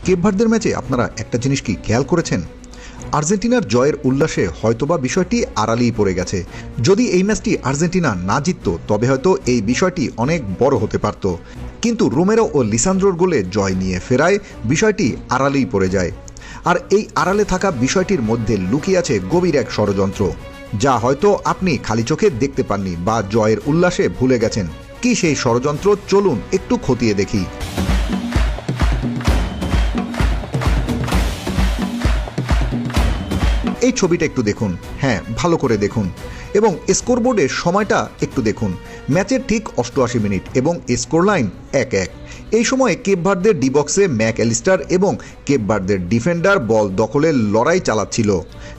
Cape ভার্দের ম্যাচে আপনারা একটা জিনিস কি খেয়াল করেছেন? আর্জেন্টিনার জয়ের উল্লাসে হয়তোবা বিষয়টি আড়ালেই পড়ে গেছে। যদি এই ম্যাচটি আর্জেন্টিনা না জিতত তবে হয়তো এই বিষয়টি অনেক বড় হতে পারত, কিন্তু রোমেরো ও লিসান্দ্রোর গোলে জয় নিয়ে ফেরায় বিষয়টি আড়ালেই পড়ে যায়। আর এই আড়ালে থাকা বিষয়টির মধ্যে লুকিয়ে আছে গভীর এক ষড়যন্ত্র, যা হয়তো আপনি খালি চোখে দেখতে পাননি বা জয়ের উল্লাসে ভুলে গেছেন। কি সেই ষড়যন্ত্র, চলুন একটু খতিয়ে দেখি। এই ছবিটা একটু দেখুন, হ্যাঁ ভালো করে দেখুন, এবং স্কোরবোর্ডের সময়টা একটু দেখুন। ম্যাচের ঠিক 88 মিনিট এবং স্কোর লাইন 1-1। এই সময়ে কেপ ভার্দের ডি বক্সে ম্যাক অ্যালিস্টার এবং কেপ ভার্দের ডিফেন্ডার বল দখলের লড়াই চালাচ্ছিল।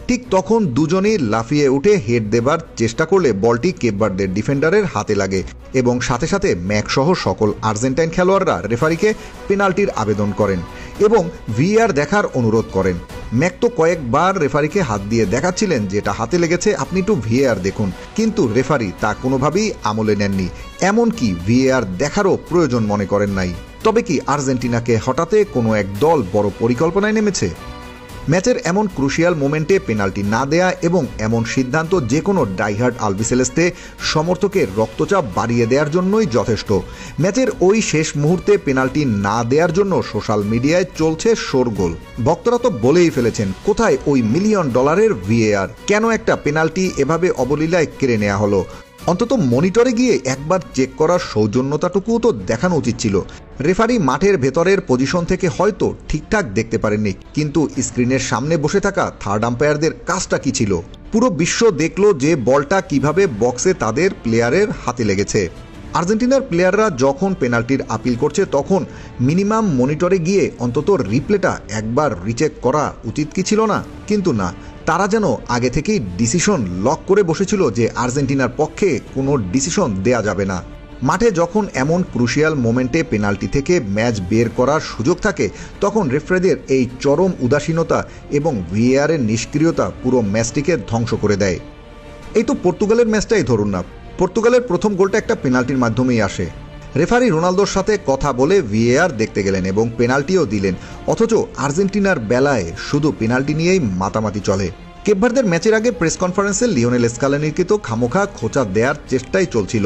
ঠিক তখন দুজনেই লাফিয়ে উঠে হেড দেবার চেষ্টা করলে বলটি কেপ ভার্দের ডিফেন্ডারের হাতে লাগে এবং সাথে সাথে ম্যাক সহ সকল আর্জেন্টাইন খেলোয়াড়রা রেফারিকে পেনাল্টির আবেদন করেন এবং ভিএআর দেখার অনুরোধ করেন। ম্যাক তো কয়েকবার রেফারিকে হাত দিয়ে দেখাচ্ছিলেন যেটা হাতে লেগেছে, আপনি একটু ভিএআর দেখুন, কিন্তু রেফারি তা কোনোভাবেই আমলে নেননি, এমনকি ভিএআর দেখারও প্রয়োজন মনে করেন নাই। তবে কি আর্জেন্টিনাকে হঠাতে কোনো এক দল বড় পরিকল্পনায় নেমেছে? ম্যাচের এমন ক্রুশিয়াল মোমেন্টে পেনাল্টি না দেয়া এবং এমন সিদ্ধান্ত যে কোনো ডাইহার্ড আলবিসেলেস্তে সমর্থকের রক্তচাপ বাড়িয়ে দেওয়ার জন্যই যথেষ্ট। ম্যাচের ওই শেষ মুহূর্তে পেনাল্টি না দেওয়ার জন্য সোশ্যাল মিডিয়ায় চলছে শোরগোল। ভক্তরা তো বলেই ফেলেছেন, কোথায় ওই $1 মিলিয়ন ভিএআর? কেন একটা পেনাল্টি এভাবে অবলীলায় কেড়ে নেওয়া হলো? অন্তত মনিটরে গিয়ে একবার চেক করার সৌজন্যতাটুকুও তো দেখানো উচিত ছিল। রেফারি মাঠের ভেতরের পজিশন থেকে হয়তো ঠিকঠাক দেখতে পারেননি, কিন্তু স্ক্রিনের সামনে বসে থাকা থার্ড আম্পায়ারদের কাজটা কি ছিল? পুরো বিশ্ব দেখলো যে বলটা কিভাবে বক্সে তাদের প্লেয়ারের হাতে লেগেছে। আর্জেন্টিনার প্লেয়াররা যখন পেনাল্টির আপিল করছে তখন মিনিমাম মনিটরে গিয়ে অন্তত রিপ্লেটা একবার রিচেক করা উচিত কি ছিল না? কিন্তু না, তারা যেন আগে থেকেই ডিসিশন লক করে বসেছিল যে আর্জেন্টিনার পক্ষে কোনো ডিসিশন দেয়া যাবে না। মাঠে যখন এমন ক্রুশিয়াল মোমেন্টে পেনাল্টি থেকে ম্যাচ বের করার সুযোগ থাকে তখন রেফারিদের এই চরম উদাসীনতা এবং ভিএআরের নিষ্ক্রিয়তা পুরো ম্যাচটিকে ধ্বংস করে দেয়। এই তো পর্তুগালের ম্যাচটাই ধরুন না, পর্তুগালের প্রথম গোলটা একটা পেনাল্টির মাধ্যমেই আসে। রেফারি রোনালদোর সাথে কথা বলে ভিএআর দেখতে গেলেন এবং পেনাল্টিও দিলেন, অথচ আর্জেন্টিনার বেলায় শুধু পেনাল্টি নিয়েই মাতামাতি চলে। কেপ ভার্দের ম্যাচের আগে প্রেস কনফারেন্সে লিওনেল স্কালোনিকে তো খামোখা খোঁচা দেওয়ার চেষ্টাই চলছিল।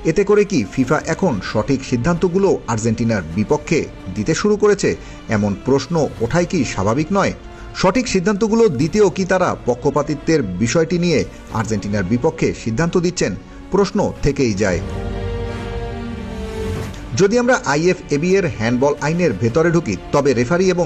এতে করে কি ফিফা এখন সঠিক সিদ্ধান্তগুলো আর্জেন্টিনার বিপক্ষে দিতে শুরু করেছে? এমন প্রশ্ন ওঠাই কি স্বাভাবিক নয়? সঠিক সিদ্ধান্তগুলো দিতেও কি তারা পক্ষপাতিত্বের বিষয়টি নিয়ে আর্জেন্টিনার বিপক্ষে সিদ্ধান্ত দিচ্ছেন? প্রশ্ন থেকেই যায়। যদি আমরা আইএফএবি এর হ্যান্ডবল আইনের ভেতরে ঢুকি তবে রেফারি এবং